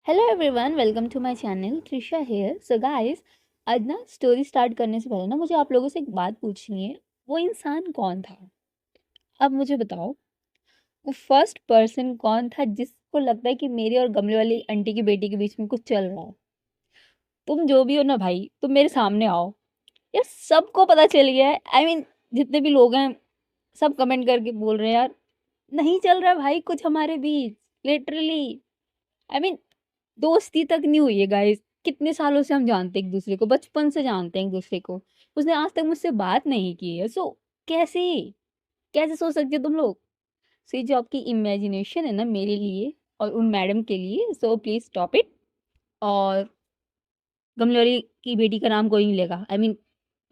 Hello everyone, welcome to my channel. Trisha here. So guys, आज ना story start करने से पहले ना मुझे आप लोगों से एक बात पूछनी है। वो इंसान कौन था? अब मुझे बताओ, वो फर्स्ट पर्सन कौन था जिसको लगता है कि मेरी और गमले वाली आंटी की बेटी के बीच में कुछ चल रहा है? तुम जो भी हो ना भाई, तुम मेरे सामने आओ। यार सबको पता चल गया है। जितने भी लोग हैं सब कमेंट करके बोल रहे हैं यार, नहीं चल रहा भाई कुछ हमारे बीच। लिटरली आई मीन दोस्ती तक नहीं हुई है गाइस। कितने सालों से हम जानते हैं एक दूसरे को, बचपन से जानते हैं एक दूसरे को। उसने आज तक मुझसे बात नहीं की है। सो कैसे कैसे सोच सकते हो तुम लोग? सो ये जो आपकी इमेजिनेशन है ना मेरे लिए और उन मैडम के लिए, सो प्लीज स्टॉप इट। और गमलोरी की बेटी का नाम कोई नहीं लेगा।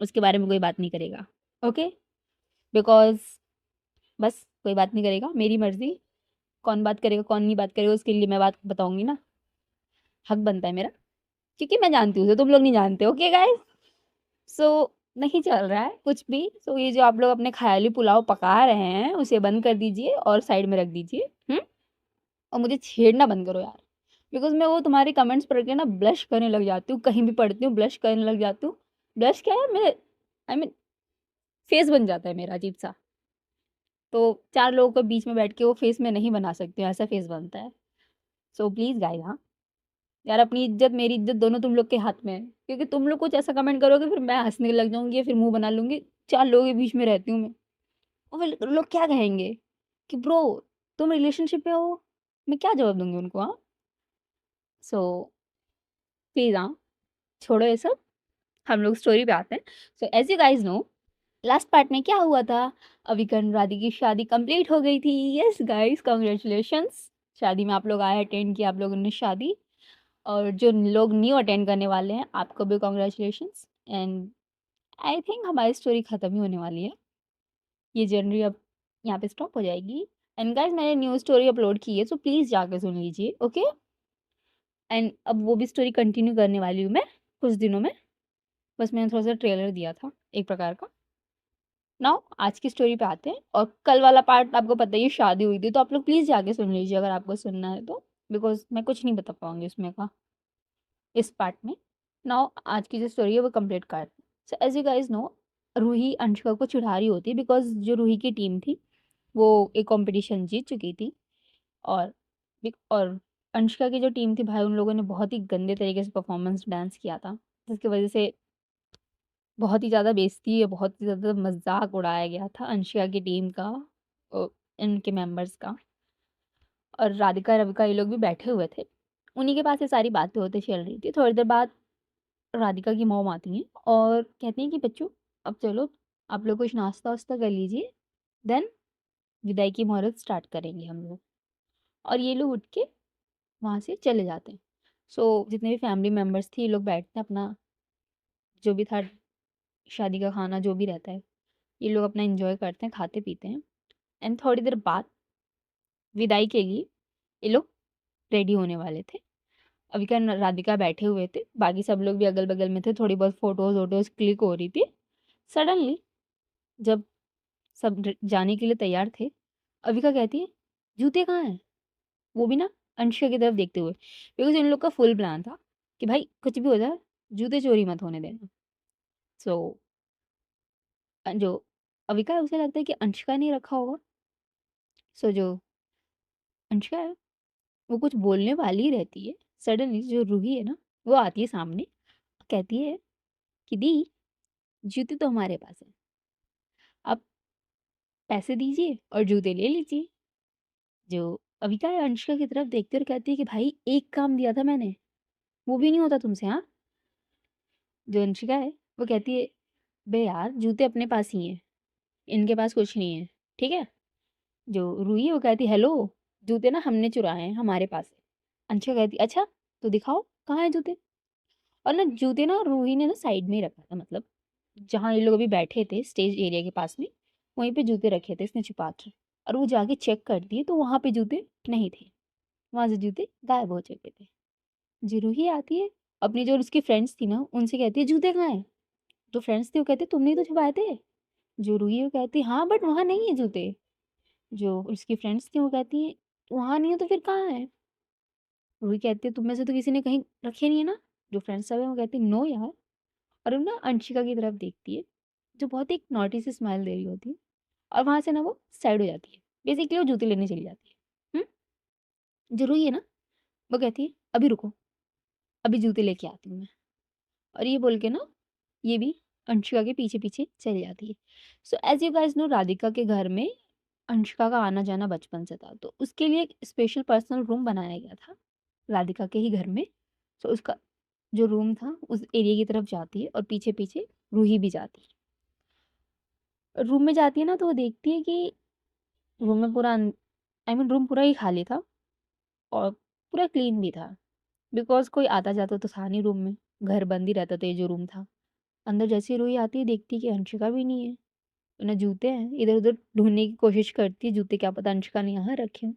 उसके बारे में कोई बात नहीं करेगा। ओके? बिकॉज बस कोई बात नहीं करेगा, मेरी मर्जी। कौन बात करेगा कौन नहीं बात करेगा उसके लिए मैं बात बताऊंगी ना। हक बनता है मेरा, क्योंकि मैं जानती हूँ, तुम लोग नहीं जानते। Okay guys? सो नहीं चल रहा है कुछ भी। सो ये जो आप लोग अपने ख़याली पुलाव पका रहे हैं उसे बंद कर दीजिए और साइड में रख दीजिए। और मुझे छेड़ना बंद करो यार। बिकॉज़ मैं वो तुम्हारे कमेंट्स पढ़ के ना ब्लश करने लग जाती हूँ, कहीं भी पढ़ती हूँ ब्लश करने लग जाती हूँ। ब्लश क्या है, मेरे आई मीन फेस बन जाता है मेरा अजीब-सा। तो 4 लोगों के बीच में बैठ के वो फेस मैं नहीं बना सकती हूँ, ऐसा फेस बनता है। सो प्लीज़ गाइज़, हाँ, यार अपनी इज़्ज़त मेरी इज़्ज़त दोनों तुम लोग के हाथ में है। क्योंकि तुम लोग कुछ ऐसा कमेंट करोगे फिर मैं हँसने लग जाऊँगी या फिर मुँह बना लूँगी। 4 लोगों के बीच में रहती हूँ मैं। और फिर लोग क्या कहेंगे कि ब्रो तुम रिलेशनशिप में हो? मैं क्या जवाब दूँगी उनको, हाँ? सो प्लीज़, हाँ, छोड़ो ये सब। हम लोग स्टोरी पे आते हैं। So as you guys know, last part में क्या हुआ था? अविका और राधि की शादी कंप्लीट हो गई थी। Yes guys, congratulations. शादी में आप लोग आए, अटेंड किया आप लोगों ने शादी। और जो लोग न्यू अटेंड करने वाले हैं आपको भी कांग्रेचुलेशंस। एंड आई थिंक हमारी स्टोरी खत्म ही होने वाली है। ये जर्नी अब यहाँ पे स्टॉप हो जाएगी। एंड गाइस, मैंने न्यू स्टोरी अपलोड की है, सो प्लीज़ जाके सुन लीजिए। ओके? एंड अब वो भी स्टोरी कंटिन्यू करने वाली हूँ मैं कुछ दिनों में। बस मैंने थोड़ा सा ट्रेलर दिया था एक प्रकार का। नाउ आज की स्टोरी पे आते हैं। और कल वाला पार्ट आपको पता ही है, शादी हुई थी, तो आप लोग प्लीज़ जाके सुन लीजिए अगर आपको सुनना है तो। बिकॉज मैं कुछ नहीं बता पाऊंगी उसमें का इस पार्ट में। नाउ आज की जो स्टोरी है वो कंप्लीट करते हैं। So as you guys know, Roohi Anshika को चिढ़ा रही होती है बिकॉज जो रूही की टीम थी वो एक कंपटीशन जीत चुकी थी। और और अनुष्का की जो टीम थी भाई, उन लोगों ने बहुत ही गंदे तरीके से परफॉर्मेंस डांस किया था, जिसकी वजह से बहुत ही ज़्यादा बेइज्जती या बहुत ही ज़्यादा मजाक उड़ाया गया था अनुष्का की टीम का, अ, इनके मेंबर्स का। और राधिका रविका ये लोग भी बैठे हुए थे। उन्हीं के पास ये सारी बातें होती चल रही थी। थोड़ी देर बाद राधिका की मॉम आती हैं और कहती हैं कि बच्चों, अब चलो आप लोग कुछ नाश्ता वास्ता कर लीजिए, देन विदाई की मुहूर्त स्टार्ट करेंगे हम लोग। और ये लोग उठ के वहाँ से चले जाते हैं। सो जितने भी फैमिली मेम्बर्स थे ये लोग बैठते हैं अपना, जो भी था शादी का खाना जो भी रहता है, ये लोग अपना एंजॉय करते हैं, खाते पीते हैं। एंड थोड़ी देर बाद विदाई के लिए ये लोग रेडी होने वाले थे। अविका और राधिका बैठे हुए थे, बाकी सब लोग भी अगल बगल में थे, थोड़ी बहुत फोटोज वोटोज क्लिक हो रही थी। सडनली जब सब जाने के लिए तैयार थे, अविका कहती है, जूते कहाँ हैं? वो भी ना अंशिका की तरफ देखते हुए, बिकॉज इन लोग का फुल प्लान था कि भाई कुछ भी हो जाए जूते चोरी मत होने देना। सो जो अविका है उसे लगता है कि अंशिका ने रखा होगा। सो जो अंशिका है वो कुछ बोलने वाली ही रहती है। सडनली जो रूही है ना, वो आती है सामने, कहती है कि दी, जूते तो हमारे पास है, आप पैसे दीजिए और जूते ले लीजिए। जो अविका है अंशिका की तरफ देखती है और कहती है कि भाई एक काम दिया था मैंने, वो भी नहीं होता तुमसे, हाँ? जो अंशिका है वो कहती है, बे यार जूते अपने पास ही हैं, इनके पास कुछ नहीं है, ठीक है? जो रूही है वो कहती है, हेलो, जूते ना हमने चुराए हैं, हमारे पास है। अंशिका कहती है, अच्छा तो दिखाओ कहाँ है जूते। और ना जूते ना रूही ने ना साइड में ही रखा था, मतलब जहाँ ये लोग अभी बैठे थे स्टेज एरिया के पास में, वहीं पे जूते रखे थे इसने छुपा के। और वो जाके चेक करती है तो वहाँ पे जूते नहीं थे, वहाँ से जूते गायब हो चुके थे। जी रूही आती है, अपनी जो उसकी फ्रेंड्स थी ना उनसे कहती है, जूते कहाँ हैं? तो फ्रेंड्स थे वो कहते, तुमने ही तो छुपाए थे। जो रूही है वो कहती है, हाँ बट वहाँ नहीं है जूते। जो उसकी फ्रेंड्स थी वो कहती है, वहाँ नहीं है तो फिर कहाँ है? रूही कहती है तुम में से तो किसी ने कहीं रखे नहीं है ना? जो फ्रेंड्स सब है वो कहती है नो यार। और वो ना अंशिका की तरफ देखती है, जो बहुत एक नॉटी सी स्माइल दे रही होती है, और वहाँ से ना वो साइड हो जाती है। बेसिकली वो जूते लेने चली जाती है। जो रूही है ना, वो कहती है अभी रुको, अभी जूते लेके आती हूँ मैं। और ये बोल के ना ये भी अंशिका के पीछे-पीछे चली जाती है। So as you guys know, Radhika के घर में अंशिका का आना-जाना बचपन से था, तो उसके लिए एक स्पेशल पर्सनल रूम बनाया गया था, राधिका के ही घर में। सो उसका जो रूम था उस एरिया की तरफ जाती है और पीछे-पीछे रूही भी जाती है। रूम में जाती है ना तो वो देखती है कि रूम में पूरा आई मीन रूम पूरा ही खाली था और पूरा क्लीन भी था, बिकॉज़ कोई आता-जाता तो था नहीं रूम में, घर बंद ही रहता था ये जो रूम था। अंदर जैसे ही रूही आती है देखती है कि अंशिका भी नहीं है, तो ना जूते हैं, इधर-उधर ढूँढने की कोशिश करती है जूते, क्या पता अंशिका ने यहाँ रखे हों।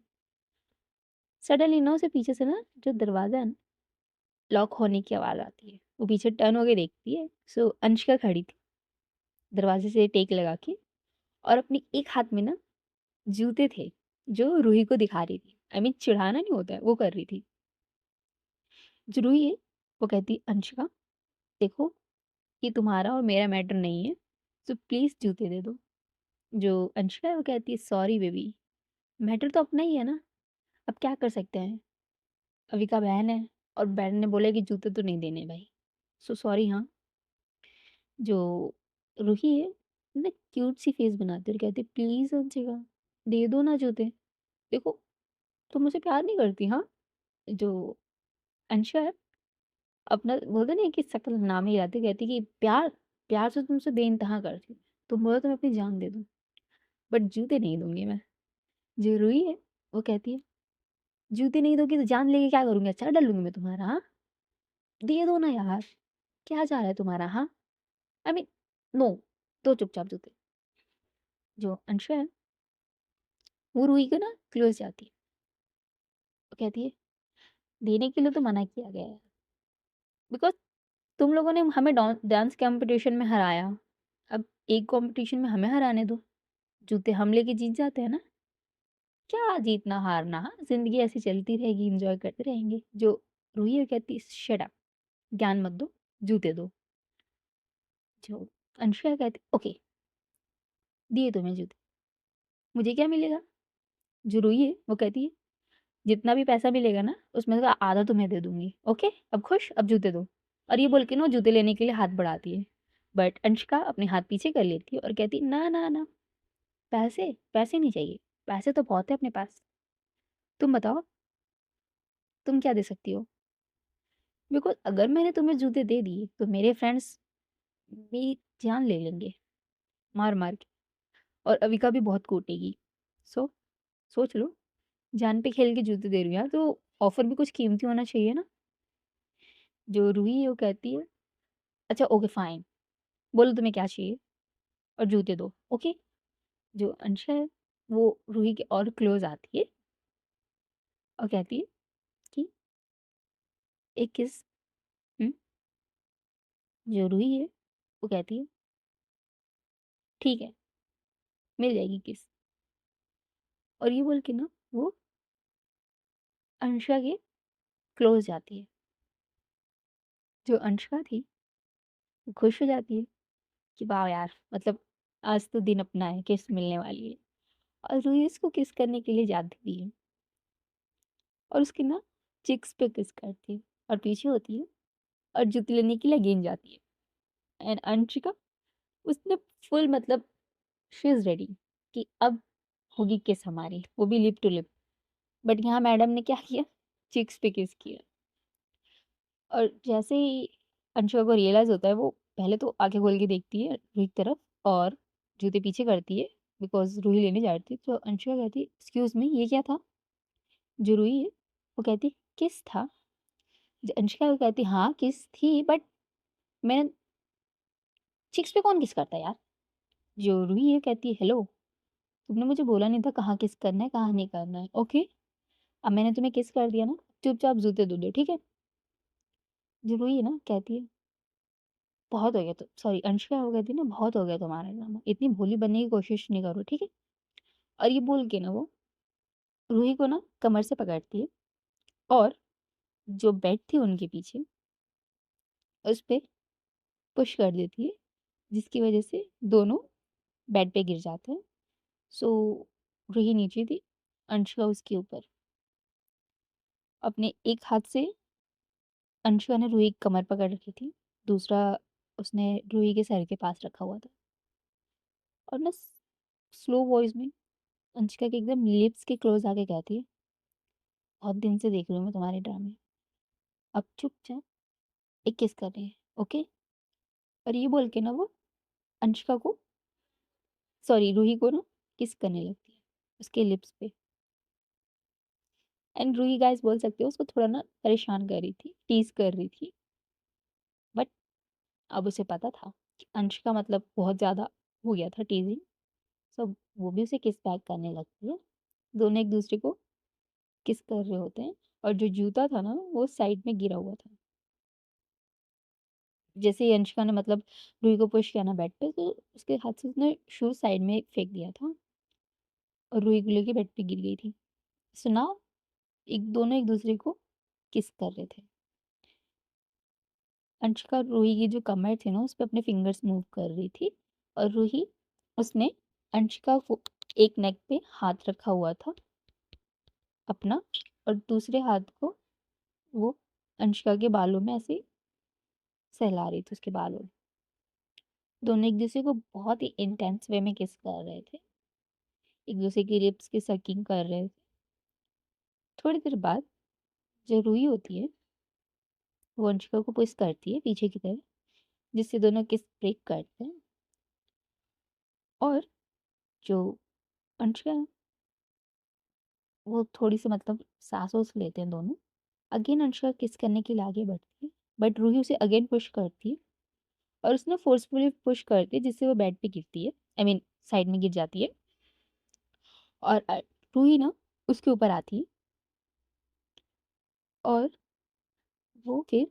सडनली ना उसे पीछे से ना जो दरवाज़ा है ना, लॉक होने की आवाज़ आती है। वो पीछे टर्न होके देखती है, सो अंशिका खड़ी थी, दरवाज़े से टेक लगा के, और अपनी एक हाथ में ना जूते थे, जो रूही को दिखा रही थी। आई मीन चिढ़ाना नहीं होता है, वो कर रही थी। जो रूही है, वो कहती अंशिका देखो, ये तुम्हारा और मेरा मैटर नहीं है, सो प्लीज़ जूते दे दो। जो अंशिका है वो कहती है सॉरी बेबी, मैटर तो अपना ही है ना, अब क्या कर सकते हैं? अविका बहन है और बहन ने बोला कि जूते तो नहीं देने भाई, सो सॉरी हाँ। जो रूही है ना, क्यूट सी फेस बनाती है और कहती है प्लीज़ अंशिका दे दो ना जूते। देखो, तुम मुझसे प्यार नहीं करती हाँ? जो अंशिका है, अपना बोलते नहीं है कि शक्ल नाम ही रहती, कहती कि प्यार, प्यार से तुमसे बेइंतहा करती हूँ। तुम बोलो तो मैं अपनी जान दे दूँ, बट जूते नहीं दूँगी मैं। जो रूही है, वो कहती है जूते नहीं दोगी तो जान लेके क्या करूँगी? अचार डालूँगी मैं तुम्हारा हाँ? दे दो ना यार, क्या जा रहा है तुम्हारा हाँ? आई मीन नो, दो चुपचाप जूते। जो अंशिका है, वो रूही को ना क्लोज़ जाती है। वो कहती है देने के लिए तो मना किया गया है, बिकॉज़ तुम लोगों ने हमें डांस कॉम्पिटिशन में हराया, अब एक कॉम्पिटिशन में हमें हराने दो, जूते हम लेके जीत जाते हैं ना। क्या जीतना हारना, हाँ, ज़िंदगी ऐसी चलती रहेगी, एन्जॉय करते रहेंगे। जो रूही है कहती है शट अप, ज्ञान मत दो, जूते दो। जो अंशिका कहती ओके, दिए तुम्हें जूते, मुझे क्या मिलेगा? जो रूही है वो कहती है जितना भी पैसा मिलेगा ना उसमें से आधा तुम्हें दे दूंगी, ओके अब खुश, अब जूते दो। और ये बोल के ना वो जूते लेने के लिए हाथ बढ़ाती है, बट अंशिका अपने हाथ पीछे कर लेती है और कहती ना ना ना, पैसे पैसे नहीं चाहिए, पैसे तो बहुत है अपने पास। तुम बताओ, तुम क्या दे सकती हो? बिकॉज अगर मैंने तुम्हें जूते दे दिए तो मेरे फ्रेंड्स मेरी जान ले लेंगे मार मार के, और अविका भी बहुत कूटेगी। सो सोच लो, जान पे खेल के जूते दे रही हूँ यार, तो ऑफर भी कुछ कीमती होना चाहिए ना। जो रूही है वो कहती है अच्छा ओके फाइन, बोलो तुम्हें क्या चाहिए और जूते दो, ओके। जो अंशा है वो रूही के और क्लोज आती है और कहती है कि एक किस। हम्म, जो रूही है वो कहती है ठीक है, मिल जाएगी किस। और ये बोल के ना वो अंशा के क्लोज जाती है। जो अंशा थी वो खुश हो जाती है कि वाह यार, मतलब आज तो दिन अपना है, किस मिलने वाली है। और रूही उसको किस करने के लिए जाती भी है और उसकी ना चिक्स पे किस करती है और पीछे होती है और जूती लेने के लिए अगेन जाती है। एंड अंशिका, उसने फुल मतलब शी इज़ रेडी कि अब होगी किस हमारी, वो भी लिप टू लिप। बट यहाँ मैडम ने क्या किया, चिक्स पे किस किया। और जैसे ही अंशिका को रियलाइज़ होता है, वो पहले तो आँखें खोल के देखती है रूही की तरफ और जूते पीछे करती है, बिकॉज़ रूही लेने जा रही थी। तो अंशिका कहती है एक्सक्यूज़ मी, ये क्या था? जो रूही है वो कहती है किस था? अंशिका को कहती हाँ किस थी, बट मैंने चिक्स पे कौन किस करता है यार? जो रूही है कहती है हेलो, तुमने मुझे बोला नहीं था कहाँ किस करना है, कहाँ नहीं करना है, ओके? अब मैंने तुम्हें किस कर दिया ना, चुपचाप जूते दे दो, ठीक है? जो रूही है ना कहती है बहुत हो गया, तो सॉरी अंशिका वो कहती है ना बहुत हो गया तुम्हारा ड्रामा, इतनी भोली बनने की कोशिश नहीं करो, ठीक है? और ये बोल के ना वो रूही को ना कमर से पकड़ती है और जो बेड थी उनके पीछे, उस पे पुश कर देती है, जिसकी वजह से दोनों बेड पे गिर जाते हैं। सो रूही नीचे थी, अंशिका उसके ऊपर। अपने एक हाथ से अंशिका ने रूही की कमर पकड़ रखी थी, दूसरा उसने रूही के सर के पास रखा हुआ था। और ना स्लो वॉइस में अंशिका के एकदम लिप्स के क्लोज आके कहती है, बहुत दिन से देख रही हूँ मैं तुम्हारे ड्रामे, अब चुपचाप एक किस कर रहे हैं, ओके? और ये बोल के ना वो अंशिका को, सॉरी रूही को ना किस करने लगती है उसके लिप्स पे। एंड रूही गाइस बोल सकते हो उसको थोड़ा ना परेशान कर रही थी, टीज कर रही थी। बट अब उसे पता था कि अंशिका मतलब बहुत ज़्यादा हो गया था टीजिंग। सो वो भी उसे किस बैक करने लगती है। दोनों एक दूसरे को किस कर रहे होते हैं। और जो जूता था ना वो साइड में गिरा हुआ था। जैसे ही अंशिका ने मतलब रूही को पुश किया ना बेड पे, तो उसके हाथ से उसने शूज साइड में फेंक दिया था और रूही को लेके बेड पे गिर गई थी। सो नाउ एक दोनों एक दूसरे को किस कर रहे थे। अंशिका रूही की जो कमर थी ना उस पे अपने फिंगर्स मूव कर रही थी, और रूही उसने अंशिका को एक नेक पे हाथ रखा हुआ था अपना, और दूसरे हाथ को वो अंशिका के बालों में ऐसे सहला रही थी, उसके बालों में। दोनों एक दूसरे को बहुत ही इंटेंस वे में किस कर रहे थे, एक दूसरे की लिप्स की सकिंग कर रहे थे। थोड़ी देर बाद जो रूही होती है वो अंशिका को पुश करती है पीछे की तरफ, जिससे दोनों किस ब्रेक करते हैं। और जो अंशिका है, वो थोड़ी सी मतलब सांस वास लेते हैं दोनों। अगेन अंशिका किस करने के लिए आगे बढ़ती है, बट रूही उसे अगेन पुश करती है, और उसने फोर्सफुली पुश करती है जिससे वो बेड पे गिरती है, आई मीन साइड में गिर जाती है। और रूही ना उसके ऊपर आती है, और वो फिर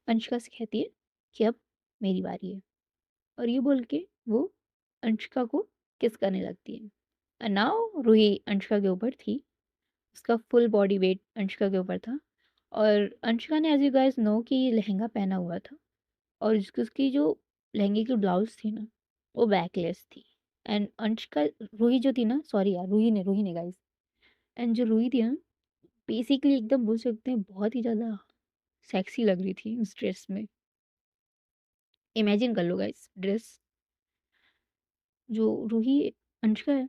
अंशिका से कहती है कि अब मेरी बारी है, और ये बोल के वो अंशिका को किस करने लगती है। एंड नाउ रूही अंशिका के ऊपर थी, उसका फुल बॉडी वेट अंशिका के ऊपर था। और अंशिका ने एज यू गाइस नो कि लहंगा पहना हुआ था, और उसकी जो लहंगे की ब्लाउज थी ना वो बैकलेस थी। एंड अंशिका, रूही जो थी ना, सॉरी यार रूही ने गाइस, एंड जो रूही थी ना बेसिकली एकदम बोल सकते हैं बहुत ही ज़्यादा सेक्सी लग रही थी उस ड्रेस में। इमेजिन कर लो गाइस ड्रेस, जो रूही अंशिका है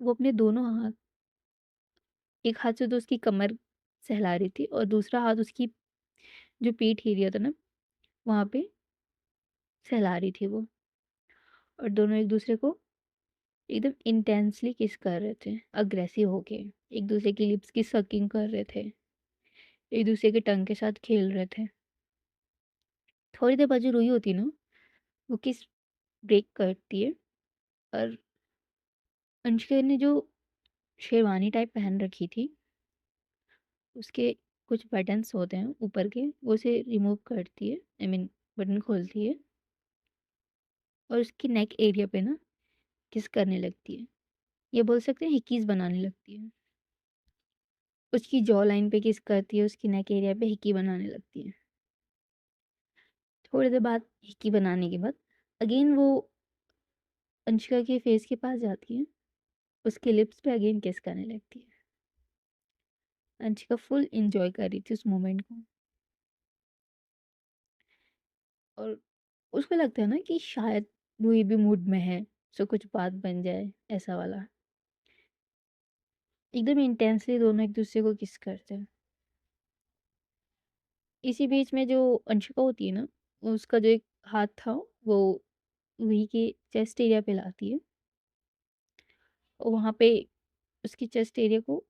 वो अपने दोनों हाथ, एक हाथ से तो उसकी कमर सहला रही थी और दूसरा हाथ उसकी जो पीठ एरिया था ना वहाँ पे सहला रही थी वो। और दोनों एक दूसरे को एकदम इंटेंसली किस कर रहे थे, अग्रेसिव होके एक दूसरे की लिप्स की सकिंग कर रहे थे, एक दूसरे के टंग के साथ खेल रहे थे। थोड़ी देर बाद जो रूही होती है ना वो किस ब्रेक करती है, और अनुष्का ने जो शेरवानी टाइप पहन रखी थी उसके कुछ बटन्स होते हैं ऊपर के, वो उसे रिमूव करती है, आई मीन बटन खोलती है, और उसकी नेक एरिया पे ना किस करने लगती है, ये बोल सकते हैं हिकीज बनाने लगती है। उसकी जॉ लाइन पे किस करती है, उसकी नेक एरिया पे हिकी बनाने लगती है। थोड़ी देर बाद हिकी बनाने के बाद अगेन वो अंशिका के फेस के पास जाती है, उसके लिप्स पे अगेन किस करने लगती है। अंशिका फुल इंजॉय कर रही थी उस मोमेंट को, और उसको लगता है ना कि शायद रूही भी मूड में है, सो कुछ बात बन जाए ऐसा वाला। एकदम इंटेंसली दोनों एक दूसरे को किस करते हैं। इसी बीच में जो अंशिका होती है ना उसका जो एक हाथ था वो रूही के चेस्ट एरिया पे लाती है, और वहाँ पे उसकी चेस्ट एरिया को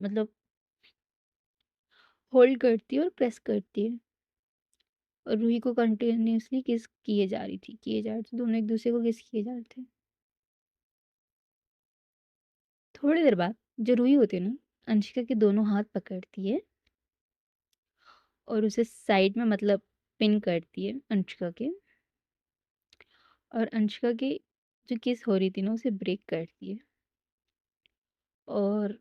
मतलब होल्ड करती है और प्रेस करती है, और रूही को कंटिन्यूअसली किस किए जा रही थी, दोनों एक दूसरे को किस किए जा रहे थे। थोड़ी देर बाद जो रूही होती है ना अंशिका के दोनों हाथ पकड़ती है और उसे साइड में मतलब पिन करती है अंशिका के, और अंशिका की जो किस हो रही थी ना उसे ब्रेक करती है, और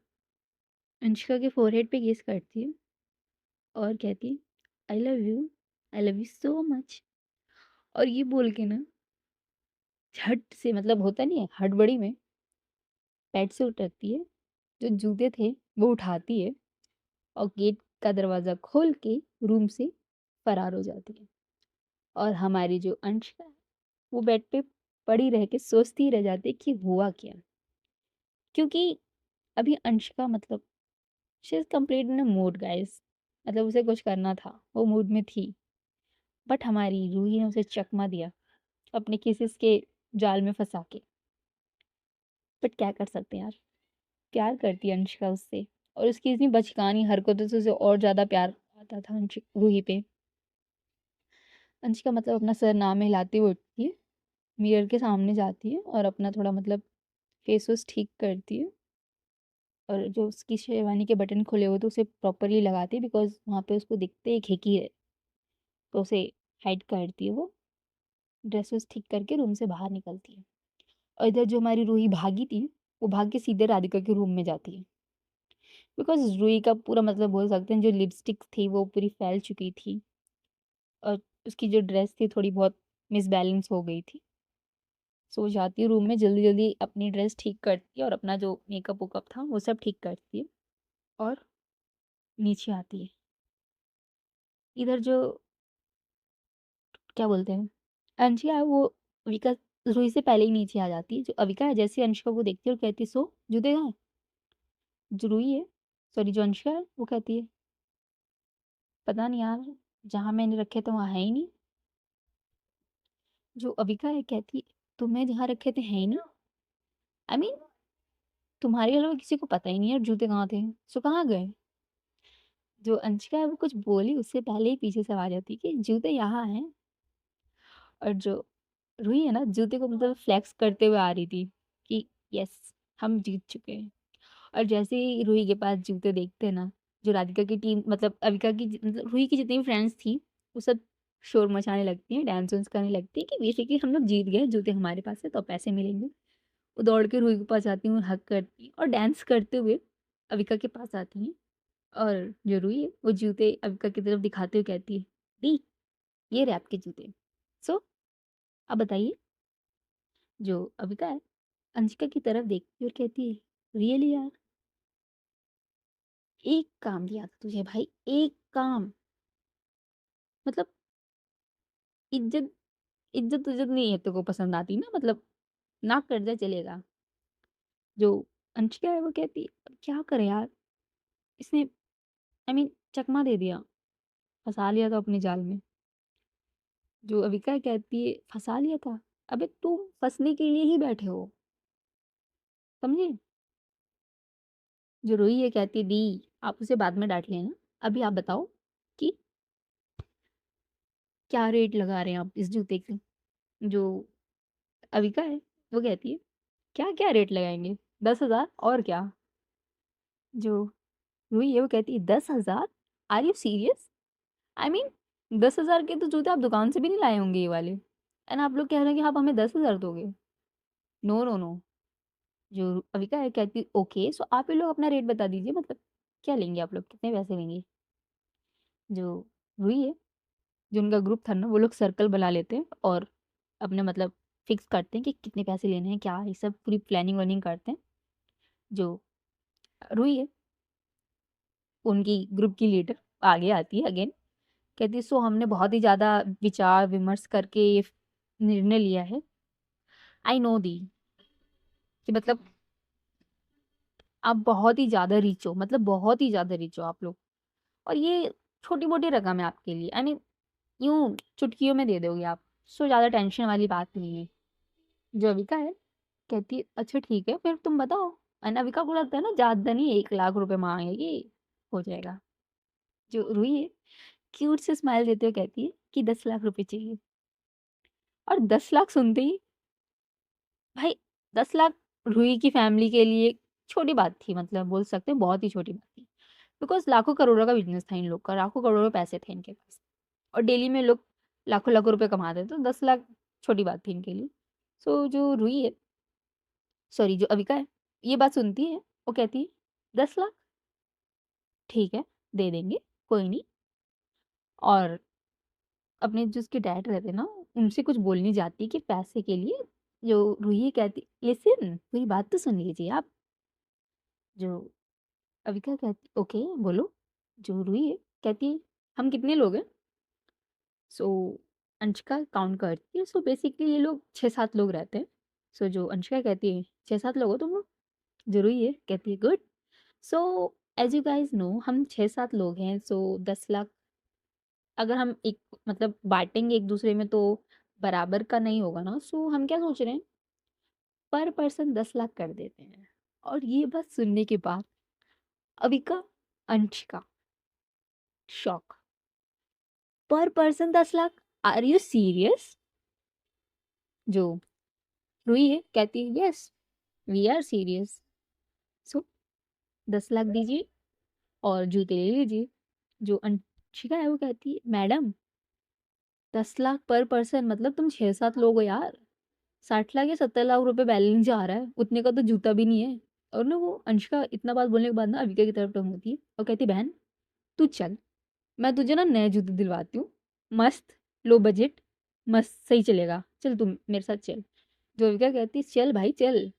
अंशिका के फोरहेड पे किस करती है और कहती है, I love you so much. और ये बोल के ना झट से, मतलब होता नहीं है हड़बड़ी में, बेड से उतरती है, जो जूते थे वो उठाती है और गेट का दरवाजा खोल के रूम से फरार हो जाती है। और हमारी जो अंशिका है वो बेड पे पड़ी रह के सोचती रह जाती है कि हुआ क्या। क्योंकि अभी अंशिका, मतलब she is complete in a mood guys, मतलब उसे कुछ करना था, वो मूड में थी। बट हमारी रूही ने उसे चकमा दिया अपने किसेस के जाल में फंसा के। बट क्या कर सकते हैं यार, प्यार करती है अंशिका उससे, और उसकी इतनी बचकानी हरकतों से उसे और ज्यादा प्यार आता था रूही पे। अंशिका मतलब अपना सर नाम में हिलाती हुई उठती है, मिरर के सामने जाती है और अपना थोड़ा मतलब फेस वॉश ठीक करती है, और जो उसकी शेरवानी के बटन खुले हुए तो उसे प्रॉपरली लगाती है, बिकॉज वहाँ पे उसको दिखते एक हिकी है, तो उसे हाइड करती है वो, ड्रेस वॉस ठीक करके रूम से बाहर निकलती है। और इधर जो हमारी रूही भागी थी, वो भाग के सीधे राधिका के रूम में जाती है, बिकॉज रूही का पूरा मतलब बोल सकते हैं जो लिपस्टिक थी वो पूरी फैल चुकी थी, और उसकी जो ड्रेस थी थोड़ी बहुत मिसबैलेंस हो गई थी। सो वो जाती है रूम में, जल्दी जल्दी अपनी ड्रेस ठीक करती है और अपना जो मेकअप वेकअप था वो सब ठीक करती है, और नीचे आती है। इधर जो क्या बोलते हैं, अंशिका है वो अविका, रूही से पहले ही नीचे आ जाती है। जो अविका है जैसे अंशिका को देखती है और कहती है, सो जूते कहाँ हैं? जो रूही है, सॉरी जो अंशिका है, वो कहती है, पता नहीं यार, जहाँ मैंने रखे थे वहाँ है ही नहीं। जो अविका है कहती है, तुमने जहाँ रखे थे है ही नहीं, आई मीन तुम्हारे अलावा किसी को पता ही नहीं है जूते कहाँ थे, सो कहाँ गए। जो अंशिका है वो कुछ बोली उससे पहले ही पीछे से आवाज आती है कि जूते यहाँ हैं। और जो रूही है ना, जूते को मतलब फ्लेक्स करते हुए आ रही थी कि यस, हम जीत चुके हैं। और जैसे ही रूही के पास जूते देखते हैं ना, जो राधिका की टीम, मतलब अविका की मतलब रूही की जितनी भी फ्रेंड्स थी, वो सब शोर मचाने लगती हैं, डांस वांस करने लगती है कि बेसिकली हम लोग जीत गए, जूते हमारे पास है तो पैसे मिलेंगे। वो दौड़ के रूही के पास आती हैं, हक करती हैं और डांस करते हुए अविका के पास आती हैं। और जो रूही है वो जूते अविका की तरफ दिखाते हुए कहती है, दी, ये रहे आपके जूते। सो अब बताइए। जो अविका है अंशिका की तरफ देखती है और कहती है, रियली यार, एक काम दिया था तुझे भाई, एक काम, मतलब इज्जत, इज्जत उज्जत नहीं है, तेरे को पसंद आती ना, मतलब ना कर दे चलेगा। जो अंशिका है वो कहती है, "अब क्या करे यार, इसने, आई मीन चकमा दे दिया, फंसा लिया था अपने जाल में। जो अविका कहती है, फंसा लिया था, अबे तुम फंसने के लिए ही बैठे हो, समझे। जो रोई है कहती है, दी, आप उसे बाद में डांट लेना, अभी आप बताओ कि क्या रेट लगा रहे हैं आप इस जूते की। जो अविका है वो कहती है, क्या क्या रेट लगाएंगे, 10,000 और क्या। जो रूही है वो कहती है, 10,000, are you serious, I mean 10,000 के तो जूते आप दुकान से भी नहीं लाए होंगे ये वाले, एंड आप लोग कह रहे हैं कि आप हमें 10,000 दोगे। No no no. जो अविका है कहती है, ओके सो आप ये लोग अपना रेट बता दीजिए, मतलब क्या लेंगे आप लोग, कितने पैसे लेंगे। जो रूही है, जो उनका ग्रुप था ना, वो लोग सर्कल बना लेते हैं और अपने मतलब फिक्स करते हैं कि कितने पैसे लेने हैं, क्या ये सब पूरी प्लानिंग वानिंग करते हैं। जो रूही है उनकी ग्रुप की लीडर आगे आती है अगेन, कहती है, सो हमने बहुत ही ज़्यादा विचार विमर्श करके ये निर्णय लिया है, आई नो दी, कि मतलब आप बहुत ही ज़्यादा रिच हो, मतलब बहुत ही ज़्यादा रिच हो आप लोग, और ये छोटी मोटी रकम है आपके लिए, आई मीन यूं चुटकियों में दे दोगे आप, सो ज़्यादा टेंशन वाली बात नहीं है। जो अविका है कहती है, अच्छा ठीक है फिर तुम बताओ। अनामिका को लगता है ना ज्यादा नहीं, 1 लाख रुपए मांगेगी, हो जाएगा। जो रूही है क्यूट से स्माइल देते हुए कहती है कि 10 लाख रुपए चाहिए। और 10 लाख सुनते ही भाई, 10 लाख रूही की फैमिली के लिए छोटी बात थी, मतलब बोल सकते हैं बहुत ही छोटी बात थी, बिकॉज लाखों करोड़ों का बिजनेस था इन लोग का, लाखों करोड़ों पैसे थे इनके पास, और डेली में लोग लाखों लाखों रुपए कमाते थे, तो 10 लाख छोटी बात थी इनके लिए। सो जो रूही है, सॉरी जो अविका है, ये बात सुनती है, वो कहती है, 10 लाख, ठीक है, दे देंगे, कोई नहीं। और अपने जो उसके डैड रहते ना, उनसे कुछ बोलने जाती कि पैसे के लिए। जो रूही कहती, लिसन पूरी बात तो सुन लीजिए आप। जो अविका कहती, ओके बोलो। जो रूही है कहती है, हम कितने लोग हैं? सो अंशिका काउंट करती है। सो बेसिकली ये लोग 6-7 लोग रहते हैं। सो जो अंशिका कहती है, 6-7 लोग हो तुम लोग? जो रूही है कहती है, good. So as you guys know, हम 6-7 लोग हैं, सो 10 लाख अगर हम एक मतलब बांटेंगे एक दूसरे में तो बराबर का नहीं होगा ना। सो हम क्या सोच रहे हैं, पर पर्सन 10 लाख कर देते हैं। और ये बात सुनने के बाद Avika, Anshika shock. Per person 10 lakh, are you serious? जो रुई है कहती है, yes we are serious. So 10 lakh दीजिए और जूते ले लीजिए। जो अंशिका है वो कहती है, मैडम 10 लाख पर पर्सन मतलब तुम 6-7 लोग हो यार। 60 लाख या 70 लाख रुपए बैलेंस जा रहा है, उतने का तो जूता भी नहीं है। और ना वो अंशिका इतना बात बोलने के बाद ना अविका की तरफ टर्न होती है और कहती है, बहन तू चल, मैं तुझे ना नए जूते दिलवाती हूँ। मस्त, लो बजट, मस्त सही चलेगा, चल तुम मेरे साथ चल। जो अविका कहती है, चल भाई चल।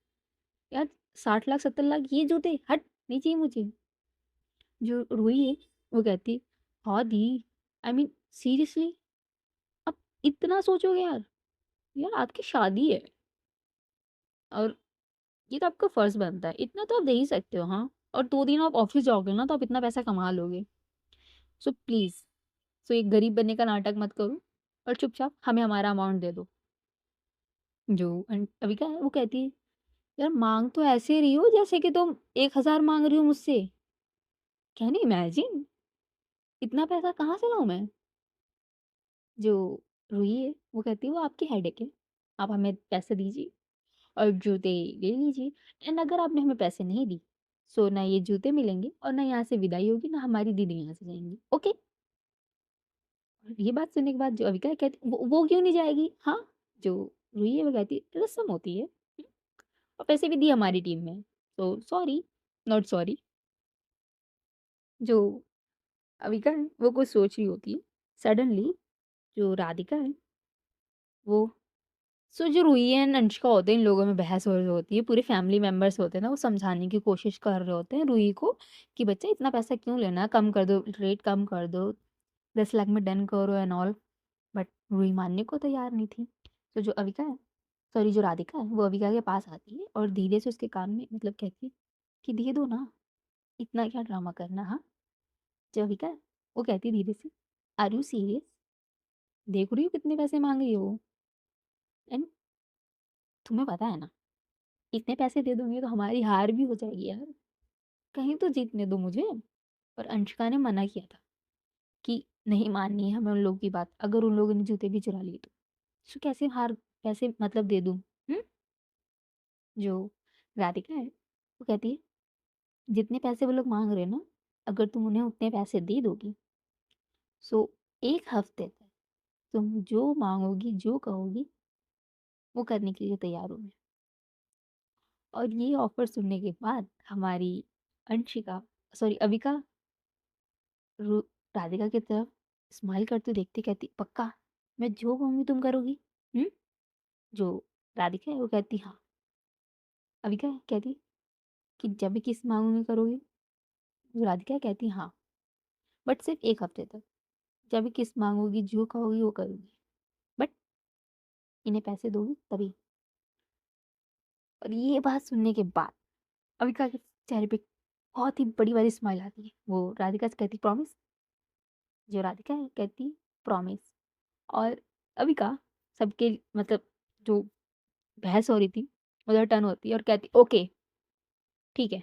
यार 60 लाख 70 लाख ये जूते हट, नहीं चाहिए मुझे। जो रोई है वो कहती है, हाँ दी, आई मीन सीरियसली, अब इतना सोचोगे यार? यार आपकी शादी है और ये तो आपका फर्ज बनता है, इतना तो आप दे ही सकते हो। हाँ, और 2 दिन आप ऑफिस जाओगे ना तो आप इतना पैसा कमा लोगे। सो प्लीज, सो एक गरीब बनने का नाटक मत करो और चुपचाप हमें हमारा अमाउंट दे दो। जो अभी क्या है वो कहती है, यार मांग तो ऐसे रही हो जैसे कि तुम 1,000 मांग रही हो मुझसे। कैन यू इमेजिन, इतना पैसा कहाँ से लाऊं मैं? जो रूही है वो कहती है, वो आपकी हेडेक है, आप हमें पैसे दीजिए और जूते ले लीजिए। एंड अगर आपने हमें पैसे नहीं दी, सो ना ये जूते मिलेंगे और ना यहाँ से विदाई होगी, ना हमारी दीदी यहाँ से जाएंगी, ओके? और ये बात सुनने के बाद जो अविका कहती, वो क्यों नहीं जाएगी? हाँ, जो रूही है वो कहती है, रस्म होती है। और पैसे भी दिए हमारी टीम में, तो सॉरी, नॉट सॉरी। जो अविका है वो कुछ सोच रही होती है। सडनली जो राधिका है वो, सो जो रूही एंड अंशिका होते हैं, इन लोगों में बहस हो रही होती है। पूरे फैमिली मेंबर्स होते हैं ना, वो समझाने की कोशिश कर रहे होते हैं रूही को कि बच्चा इतना पैसा क्यों लेना है, कम कर दो, रेट कम कर दो, 10 लाख में डन करो एंड ऑल। बट रूही मानने को तैयार नहीं थी। तो जो अविका है, सॉरी जो राधिका है, वो अविका के पास आती है और धीरे से उसके कान में मतलब कहती है कि दे दो ना, इतना क्या ड्रामा करना। हाँ, जो अविका है वो कहती है धीरे से, आर यू सीरियस? देख रही हो कितने पैसे मांग रही हो वो? एंड तुम्हें पता है ना, इतने पैसे दे दूंगी तो हमारी हार भी हो जाएगी यार, कहीं तो जीतने दो मुझे। पर अंशिका ने मना किया था कि नहीं माननी है हमें उन लोगों की बात, अगर उन लोगों ने जूते भी चुरा लिए तो कैसे हार, पैसे मतलब दे दूं? जो राधिका है वो कहती है, जितने पैसे वो लोग मांग रहे हैं ना, अगर तुम उन्हें उतने पैसे दे दोगी, सो 1 हफ्ते तक तुम जो मांगोगी जो कहोगी वो करने के लिए तैयार हूँ मैं। और ये ऑफर सुनने के बाद हमारी अंशिका, सॉरी अविका, रू- राधिका की तरफ स्माइल करते हुए देखती, कहती, पक्का मैं जो कहूंगी तुम करोगी? हम्म। जो राधिका है वो कहती, हाँ। अविका कहती कि जब भी किस मांगूंगी करोगी? जो राधिका कहती, हाँ, बट सिर्फ 1 हफ्ते तक। जब भी किस मांगोगी जो कहोगी वो करूंगी, बट इन्हें पैसे दोगी तभी। और ये बात सुनने के बाद अविका के चेहरे पे बहुत ही बड़ी वाली स्माइल आती है। वो राधिका से कहती, प्रॉमिस? जो राधिका है कहती, प्रॉमिस। और अविका सबके मतलब जो बहस हो रही थी उधर टर्न होती है और कहती, ओके ठीक है,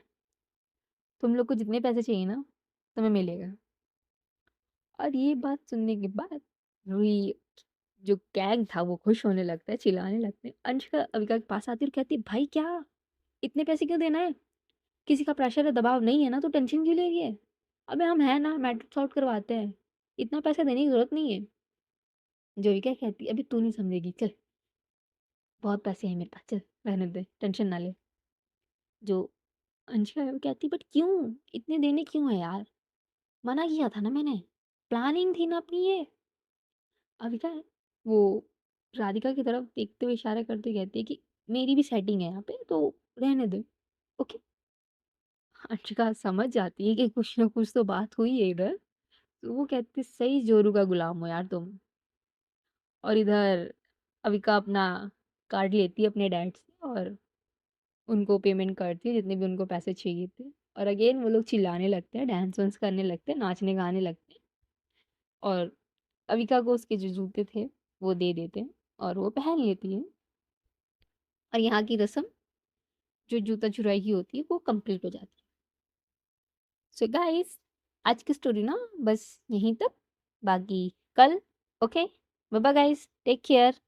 तुम लोग को जितने पैसे चाहिए ना तुम्हें मिलेगा। और ये बात सुनने के बाद रुई, जो गैंग था वो खुश होने लगता है, चिल्लाने लगते हैं। अंशिका अविका के पास आती है और कहती है, भाई क्या, इतने पैसे क्यों देना है? किसी का प्रेशर है, दबाव नहीं है ना, तो टेंशन क्यों ले रही है? अबे हम हैं ना, मैटर सॉर्ट करवाते हैं, इतना पैसा देने की जरूरत नहीं है। जो अविका कहती है, अभी तू नहीं समझेगी, चल बहुत पैसे हैं मेरे पास, चल रहने दे, टेंशन ना ले। जो अंशिका है वो कहती, बट क्यों, इतने देने क्यों है यार? मना किया था ना मैंने, प्लानिंग थी ना अपनी ये। अविका वो राधिका की तरफ देखते हुए इशारा करते कहती है कि मेरी भी सेटिंग है यहाँ पे, तो रहने दो। ओके। अंशिका समझ जाती है कि कुछ ना कुछ तो बात हुई है इधर। तो वो कहती सही जोरू का गुलाम हो यार तुम। और इधर अविका अपना कार्ड लेती है अपने डैड से और उनको पेमेंट करती है जितने भी उनको पैसे चाहिए थे। और अगेन वो लोग चिल्लाने लगते हैं, डांस वांस करने लगते हैं, नाचने गाने लगते हैं। और अविका को उसके जो जूते थे वो दे देते हैं और वो पहन लेती है। और यहाँ की रस्म, जो जूता चुराई की होती है, वो कंप्लीट हो जाती है। सो गाइस, आज की स्टोरी ना बस यहीं तक, बाकी कल। Okay, bye bye guys, take care.